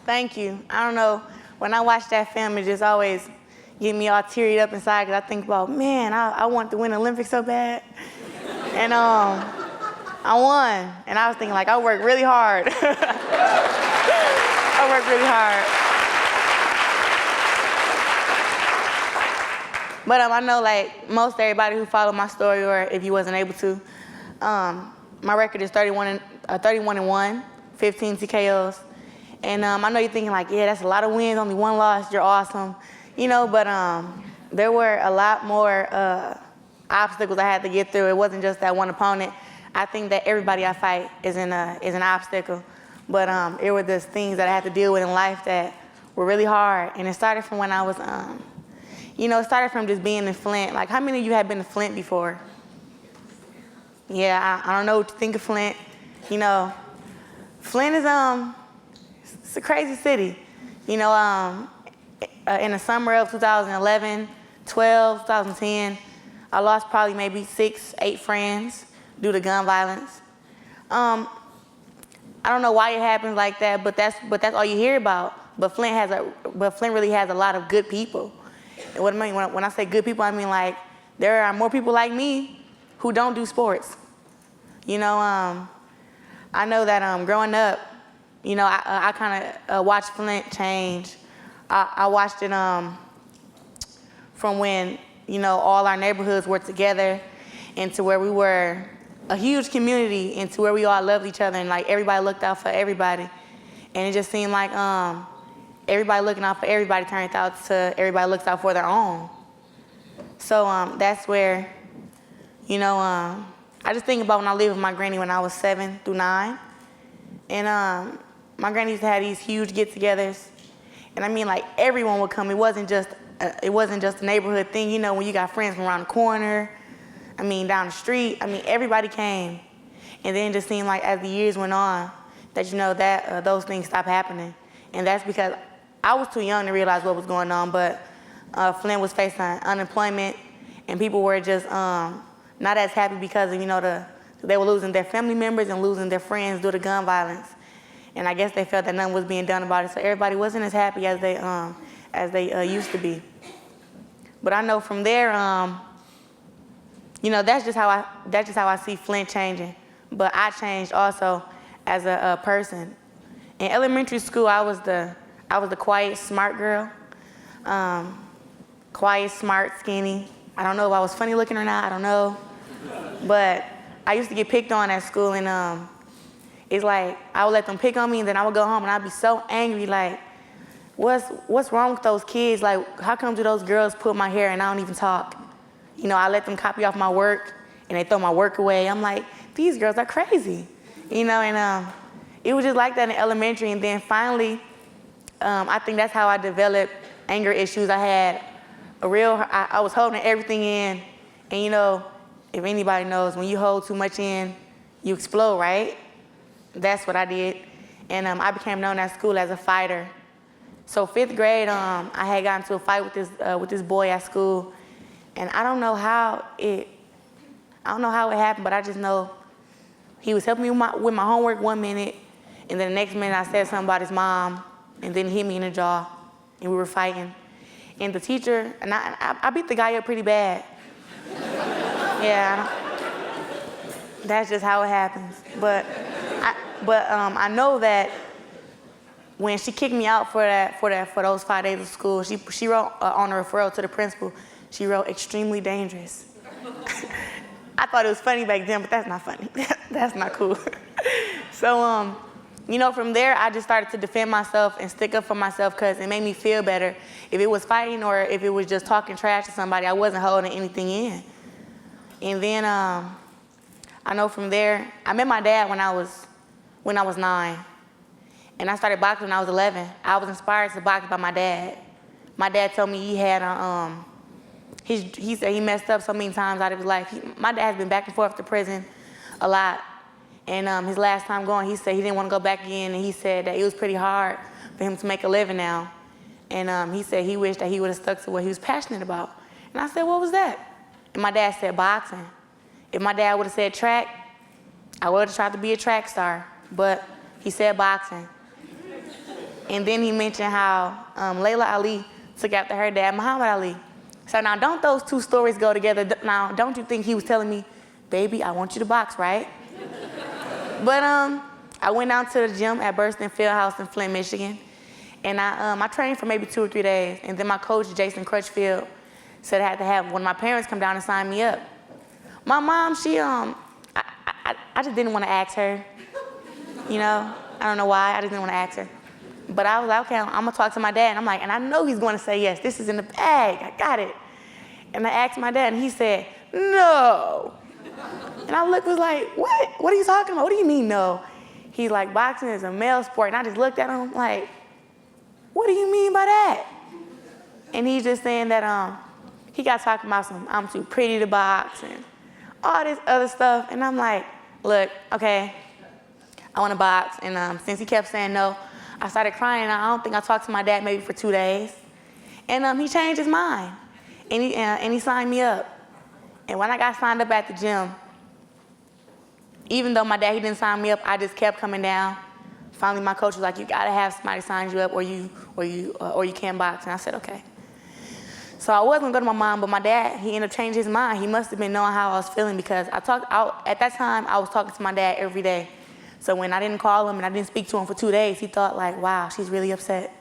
Thank you. I don't know, when I watch that film, it just always get me all teared up inside because I think about, man, I want to win the Olympics so bad. And I won. And I was thinking, like, I worked really hard. I worked really hard. But I know, like, most everybody who followed my story, or if you wasn't able to, my record is 31-1, 15 TKOs. And I know you're thinking, like, yeah, that's a lot of wins, only one loss, you're awesome. You know, but there were a lot more obstacles I had to get through. It wasn't just that one opponent. I think that everybody I fight is an obstacle. But it were just things that I had to deal with in life that were really hard. And it started from when I was, you know, it started from just being in Flint. Like, how many of you have been to Flint before? Yeah, I don't know what to think of Flint. You know, Flint is, it's a crazy city. You know, in the summer of 2011, 12, 2010, I lost probably maybe 6, 8 friends due to gun violence. I don't know why it happens like that, but that's all you hear about. But Flint really has a lot of good people. And what I mean when I say good people, I mean, like, there are more people like me who don't do sports. You know, I know that growing up, you know, I kind of watched Flint change. I watched it from when, you know, all our neighborhoods were together into where we were a huge community, into where we all loved each other and, like, everybody looked out for everybody. And it just seemed like everybody looking out for everybody turned out to everybody looks out for their own. So that's where, you know, I just think about when I lived with my granny when I was 7 through 9. And my granny used to have these huge get-togethers. And I mean, like, everyone would come. It wasn't just a neighborhood thing. You know, when you got friends from around the corner, I mean, down the street, I mean, everybody came. And then it just seemed like as the years went on that, you know, that those things stopped happening. And that's because I was too young to realize what was going on, but Flint was facing unemployment, and people were just not as happy because of, you know, they were losing their family members and losing their friends due to gun violence. And I guess they felt that nothing was being done about it, so everybody wasn't as happy as they used to be. But I know from there, you know, that's just how I see Flint changing. But I changed also as a person. In elementary school, I was the quiet, smart girl. Quiet, smart, skinny. I don't know if I was funny looking or not. I don't know. But I used to get picked on at school, and it's like I would let them pick on me, and then I would go home and I'd be so angry, like, what's wrong with those kids? Like, how come do those girls pull my hair and I don't even talk? You know, I let them copy off my work and they throw my work away. I'm like, these girls are crazy. You know, and it was just like that in elementary, and then finally, I think that's how I developed anger issues. I was holding everything in, and you know, if anybody knows, when you hold too much in, you explode, right? That's what I did. And I became known at school as a fighter. So 5th grade, I had gotten into a fight with this boy at school, and I don't know how it happened, but I just know he was helping me with my homework one minute, and then the next minute I said something about his mom, and then he hit me in the jaw, and we were fighting. And the teacher, and I beat the guy up pretty bad. Yeah, that's just how it happens. But I know that when she kicked me out for those 5 days of school, she wrote on a referral to the principal, she wrote extremely dangerous. I thought it was funny back then, but that's not funny. That's not cool. So, you know, from there, I just started to defend myself and stick up for myself because it made me feel better. If it was fighting or if it was just talking trash to somebody, I wasn't holding anything in. And then I know from there, I met my dad when I was 9. And I started boxing when I was 11. I was inspired to box by my dad. My dad told me he had he said he messed up so many times out of his life. My dad has been back and forth to prison a lot. And his last time going, he said he didn't want to go back again, and he said that it was pretty hard for him to make a living now. And he said he wished that he would have stuck to what he was passionate about. And I said, what was that? And my dad said boxing. If my dad would have said track, I would have tried to be a track star, but he said boxing. And then he mentioned how Layla Ali took after her dad, Muhammad Ali. So now, don't those two stories go together? Now, don't you think he was telling me, baby, I want you to box, right? But I went down to the gym at Burston Fieldhouse in Flint, Michigan. And I trained for maybe 2 or 3 days. And then my coach, Jason Crutchfield, said I had to have one of my parents come down and sign me up. My mom, she, I just didn't want to ask her. You know, I don't know why, I just didn't want to ask her. But I was like, okay, I'm gonna talk to my dad. And I'm like, and I know he's gonna say yes, this is in the bag, I got it. And I asked my dad, and he said, no. And I was like, what are you talking about? What do you mean no? He's like, boxing is a male sport. And I just looked at him like, what do you mean by that? And he's just saying that he got talking about I'm too pretty to box and all this other stuff. And I'm like, look, okay, I want to box. And since he kept saying no, I started crying. I don't think I talked to my dad maybe for 2 days. And he changed his mind. And he signed me up. And when I got signed up at the gym, even though my dad, he didn't sign me up, I just kept coming down. Finally, my coach was like, you gotta have somebody sign you up or you can't box. And I said, okay. So I was gonna go to my mom, but my dad, he ended up changing his mind. He must have been knowing how I was feeling because at that time, I was talking to my dad every day. So when I didn't call him and I didn't speak to him for 2 days, he thought like, wow, she's really upset.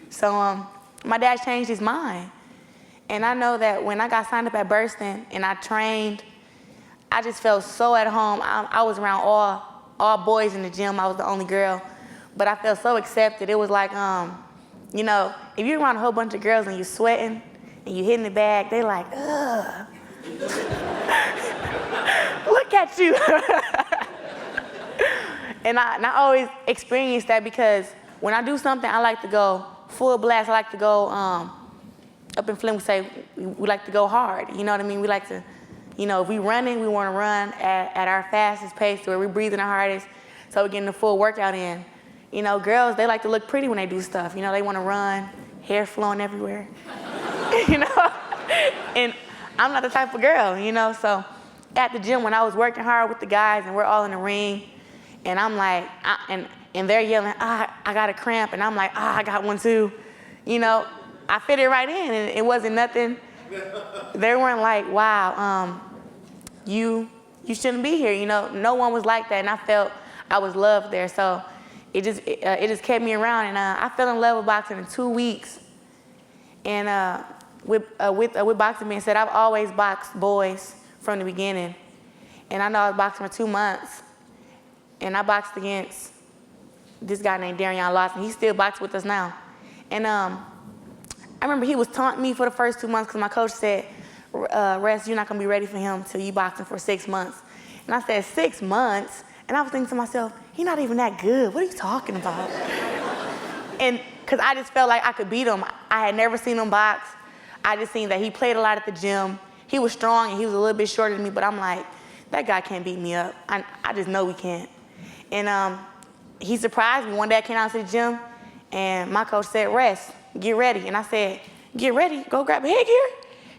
So my dad changed his mind. And I know that when I got signed up at Burston and I trained, I just felt so at home. I was around all boys in the gym. I was the only girl. But I felt so accepted. It was like, you know, if you're around a whole bunch of girls and you're sweating and you're hitting the bag, they like, ugh. Look at you. And I always experienced that because when I do something, I like to go full blast. I like to go, up in Flint, we say we like to go hard. You know what I mean? We like to, you know, if we running, we want to run at our fastest pace where we're breathing the hardest so we're getting the full workout in. You know, girls, they like to look pretty when they do stuff. You know, they want to run, hair flowing everywhere. You know? And I'm not the type of girl, you know? So at the gym, when I was working hard with the guys and we're all in the ring, and I'm like, and they're yelling, I got a cramp, and I'm like, I got one too. You know, I fit it right in, and it wasn't nothing. They weren't like, wow, you shouldn't be here. You know, no one was like that, and I felt I was loved there. So it just kept me around, and I fell in love with boxing in 2 weeks. And with boxing being said, I've always boxed boys from the beginning, and I know I was boxing for 2 months, and I boxed against this guy named Darion Lawson. He still boxes with us now, and I remember he was taunting me for the first 2 months because my coach said, Rest, you're not going to be ready for him till you boxing for 6 months. And I said, 6 months? And I was thinking to myself, he's not even that good. What are you talking about? And because I just felt like I could beat him. I had never seen him box. I just seen that he played a lot at the gym. He was strong and he was a little bit shorter than me, but I'm like, that guy can't beat me up. I just know he can't. And he surprised me. One day I came out to the gym and my coach said, Rest, get ready. And I said, get ready? Go grab a headgear?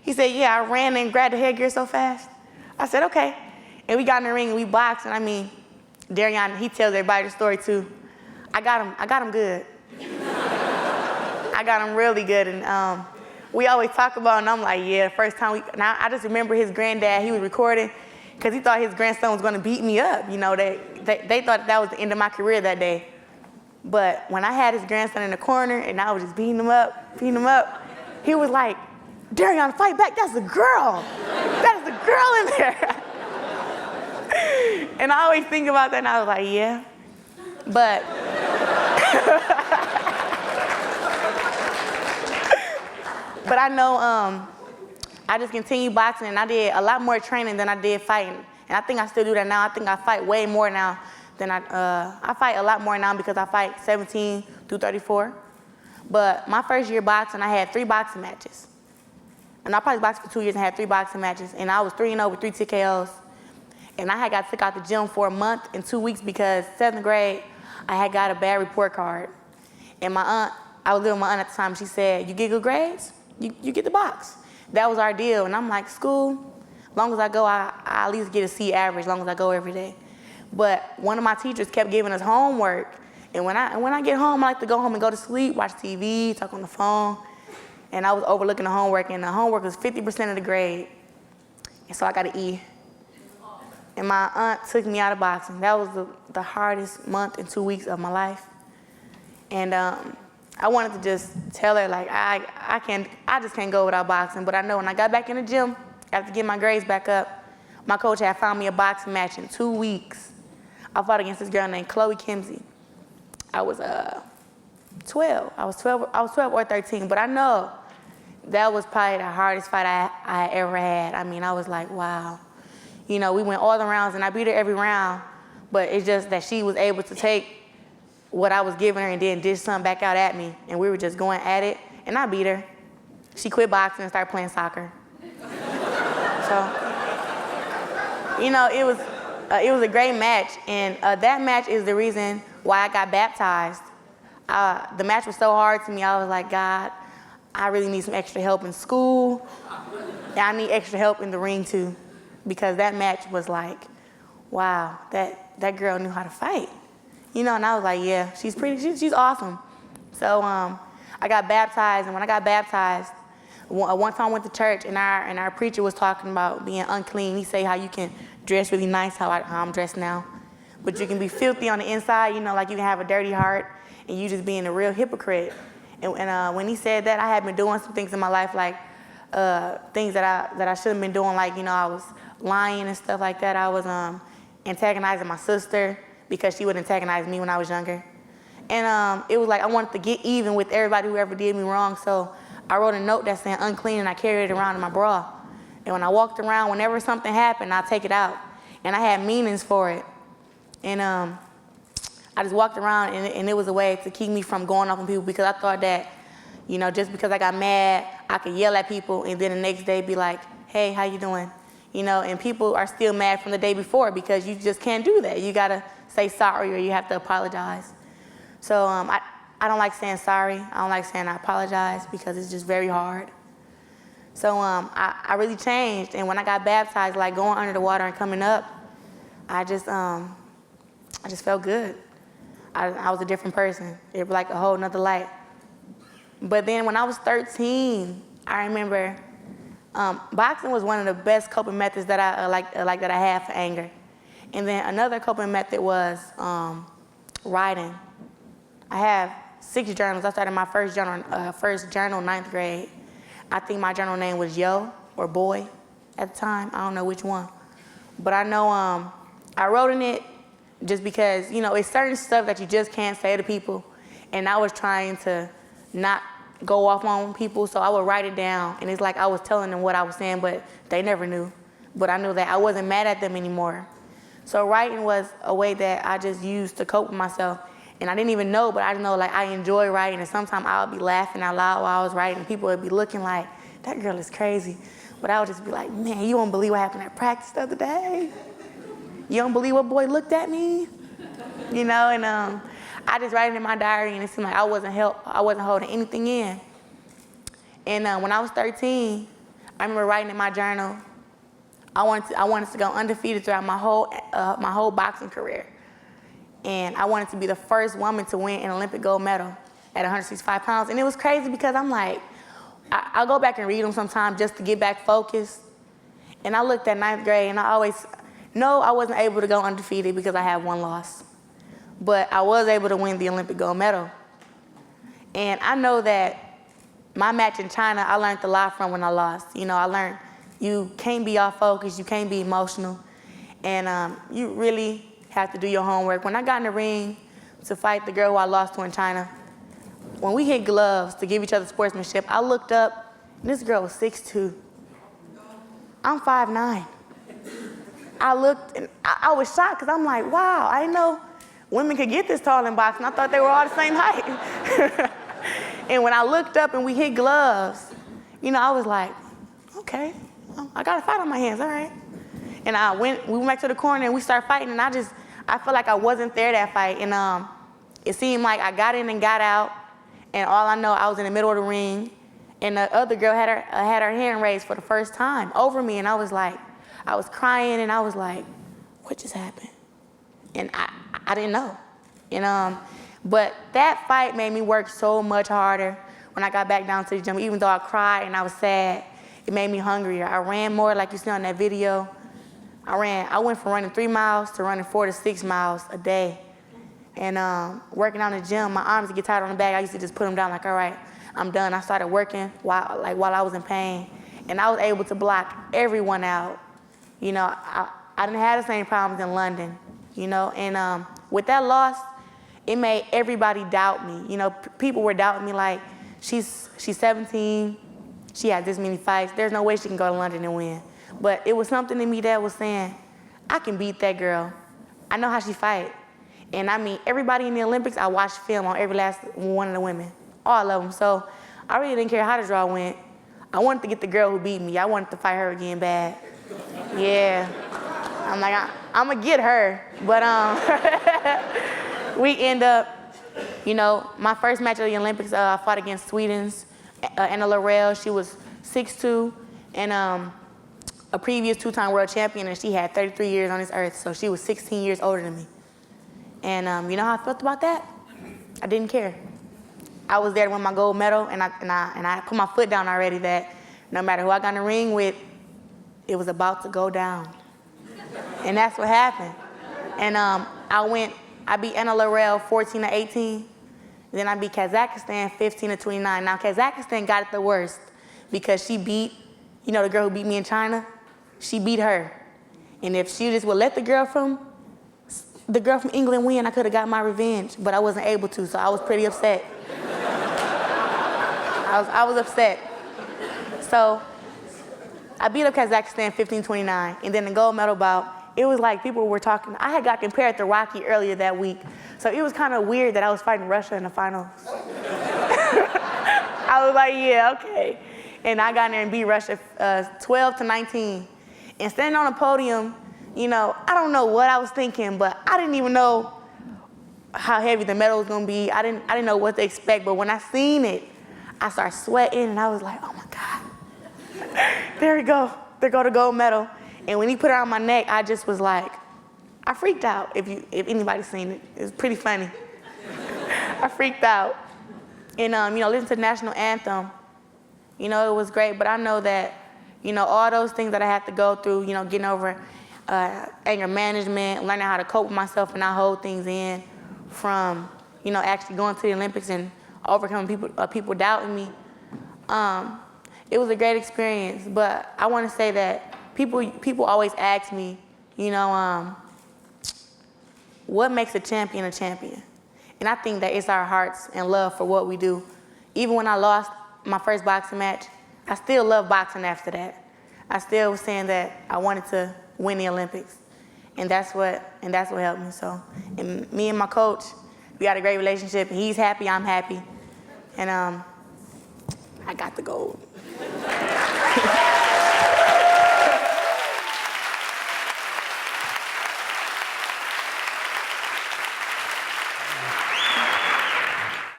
He said, yeah, I ran and grabbed the headgear so fast. I said, okay. And we got in the ring and we boxed. And I mean, Darion, he tells everybody the story too. I got him good. I got him really good. And we always talk about it, and I'm like, yeah, the first time now I just remember his granddad, he was recording because he thought his grandson was going to beat me up. You know, they thought that was the end of my career that day. But when I had his grandson in the corner and I was just beating him up, he was like, Darion, fight back, that's a girl. That's a girl in there. And I always think about that and I was like, yeah. But, but I know I just continued boxing and I did a lot more training than I did fighting. And I think I still do that now. I think I fight way more now than I fight a lot more now because I fight 17 through 34. But my first year boxing, I had 3 boxing matches. And I probably boxed for 2 years and had 3 boxing matches. And I was 3-0 with 3 TKOs. And I had got took out the gym for a month and 2 weeks because 7th grade, I had got a bad report card. And my aunt, I was living with my aunt at the time, she said, you get good grades, you get the box. That was our deal. And I'm like, school, as long as I go, I at least get a C average, as long as I go every day. But one of my teachers kept giving us homework. And when I get home, I like to go home and go to sleep, watch TV, talk on the phone. And I was overlooking the homework, and the homework was 50% of the grade. And so I got an E. And my aunt took me out of boxing. That was the hardest month and 2 weeks of my life. And I wanted to just tell her, like, I just can't go without boxing. But I know when I got back in the gym, after getting my grades back up, my coach had found me a boxing match in 2 weeks. I fought against this girl named Chloe Kimsey. I was 12. I was 12 or 13, but I know that was probably the hardest fight I ever had. I mean, I was like, wow. You know, we went all the rounds, and I beat her every round, but it's just that she was able to take what I was giving her and then dish something back out at me, and we were just going at it, and I beat her. She quit boxing and started playing soccer. So, you know, it was a great match, and that match is the reason why I got baptized. The match was so hard to me. I was like, God, I really need some extra help in school, and I need extra help in the ring too, because that match was like, wow, that girl knew how to fight. You know, and I was like, yeah, she's awesome. So I got baptized, and when I got baptized, one time I went to church, and our preacher was talking about being unclean. He said how you can dress really nice, how I'm dressed now, but you can be filthy on the inside, you know, like you can have a dirty heart, and you just being a real hypocrite. And when he said that, I had been doing some things in my life, like things that I shouldn't have been doing, like, you know, I was lying and stuff like that. I was antagonizing my sister because she would antagonize me when I was younger. And it was like I wanted to get even with everybody who ever did me wrong, so I wrote a note that said unclean, and I carried it around in my bra. And when I walked around, whenever something happened, I'd take it out. And I had meanings for it. And I just walked around, and it was a way to keep me from going off on people, because I thought that, you know, just because I got mad, I could yell at people and then the next day be like, hey, how you doing? You know, and people are still mad from the day before, because you just can't do that. You gotta say sorry, or you have to apologize. So I don't like saying sorry. I don't like saying I apologize, because it's just very hard. So I really changed, and when I got baptized, like going under the water and coming up, I just felt good. I was a different person. It was like a whole nother light. But then when I was 13, I remember boxing was one of the best coping methods that I that I had for anger. And then another coping method was writing. I have 6 journals. I started my first journal 9th grade. I think my journal name was Yo or Boy at the time. I don't know which one. But I know I wrote in it just because, you know, it's certain stuff that you just can't say to people. And I was trying to not go off on people, so I would write it down. And it's like I was telling them what I was saying, but they never knew. But I knew that I wasn't mad at them anymore. So writing was a way that I just used to cope with myself. And I didn't even know, but I just know, like, I enjoy writing. And sometimes I would be laughing out loud while I was writing, and people would be looking like, that girl is crazy. But I would just be like, man, you won't believe what happened at practice the other day. You don't believe what boy looked at me? You know, and I just write it in my diary, and it seemed like I wasn't holding anything in. And when I was 13, I remember writing in my journal, I wanted to go undefeated throughout my whole boxing career. And I wanted to be the first woman to win an Olympic gold medal at 165 pounds. And it was crazy, because I'm like, I'll go back and read them sometimes just to get back focused. And I looked at 9th grade, and I always know I wasn't able to go undefeated because I had 1 loss. But I was able to win the Olympic gold medal. And I know that my match in China, I learned a lot from when I lost. You know, I learned you can't be off focus, you can't be emotional, and you really have to do your homework. When I got in the ring to fight the girl who I lost to in China, when we hit gloves to give each other sportsmanship, I looked up, and this girl was 6'2". I'm 5'9". I looked, and I was shocked, because I'm like, wow, I didn't know women could get this tall in boxing. I thought they were all the same height. And when I looked up and we hit gloves, you know, I was like, okay, I got a fight on my hands, all right. And we went back to the corner, and we started fighting, and I felt like I wasn't there that fight. And it seemed like I got in and got out, and all I know, I was in the middle of the ring, and the other girl had her hand raised for the first time over me, and I was crying, and I was like, what just happened? And I didn't know. And But that fight made me work so much harder when I got back down to the gym. Even though I cried and I was sad, it made me hungrier. I ran more, like you see on that video. I went from running 3 miles to running 4 to 6 miles a day. And working out in the gym, my arms would get tired on the back. I used to just put them down like, all right, I'm done. I started working while I was in pain. And I was able to block everyone out. You know, I didn't have the same problems in London, you know. And with that loss, it made everybody doubt me. You know, people were doubting me like, she's 17, she had this many fights, there's no way she can go to London and win. But it was something in me that was saying, I can beat that girl. I know how she fight. And I mean, everybody in the Olympics, I watched film on every last one of the women, all of them. So I really didn't care how the draw went. I wanted to get the girl who beat me. I wanted to fight her again bad. Yeah. I'm like, I'm gonna get her. But we end up, you know, my first match of the Olympics, I fought against Sweden's Anna Laurel. She was 6'2", and a previous 2-time world champion, and she had 33 years on this earth, so she was 16 years older than me. And you know how I felt about that? I didn't care. I was there to win my gold medal, and I put my foot down already that no matter who I got in the ring with, it was about to go down. And that's what happened. And I beat Anna Laurel 14-18. Then I beat Kazakhstan 15-29. Now Kazakhstan got it the worst because she beat, you know, the girl who beat me in China, she beat her. And if she just would let the girl from England win, I could have got my revenge, but I wasn't able to, so I was pretty upset. I was upset. So I beat up Kazakhstan 15-29, and then the gold medal bout, it was like people were talking. I had got compared to Rocky earlier that week, so it was kind of weird that I was fighting Russia in the finals. I was like, yeah, okay. And I got in there and beat Russia 12-19. And standing on the podium, you know, I don't know what I was thinking, but I didn't even know how heavy the medal was gonna be. I didn't know what to expect, but when I seen it, I started sweating, and I was like, oh my God. There we go. There go the gold medal. And when he put it on my neck, I just was like, I freaked out, if anybody's seen it. It was pretty funny. I freaked out. And, you know, listening to the national anthem, you know, it was great, but I know that, you know, all those things that I had to go through, you know, getting over anger management, learning how to cope with myself and not hold things in, from, you know, actually going to the Olympics and overcoming people doubting me. It was a great experience, but I want to say that people always ask me, you know, what makes a champion a champion? And I think that it's our hearts and love for what we do. Even when I lost my first boxing match, I still love boxing after that. I still was saying that I wanted to win the Olympics. And that's what helped me. So, and me and my coach, we got a great relationship. He's happy, I'm happy. And I got the gold.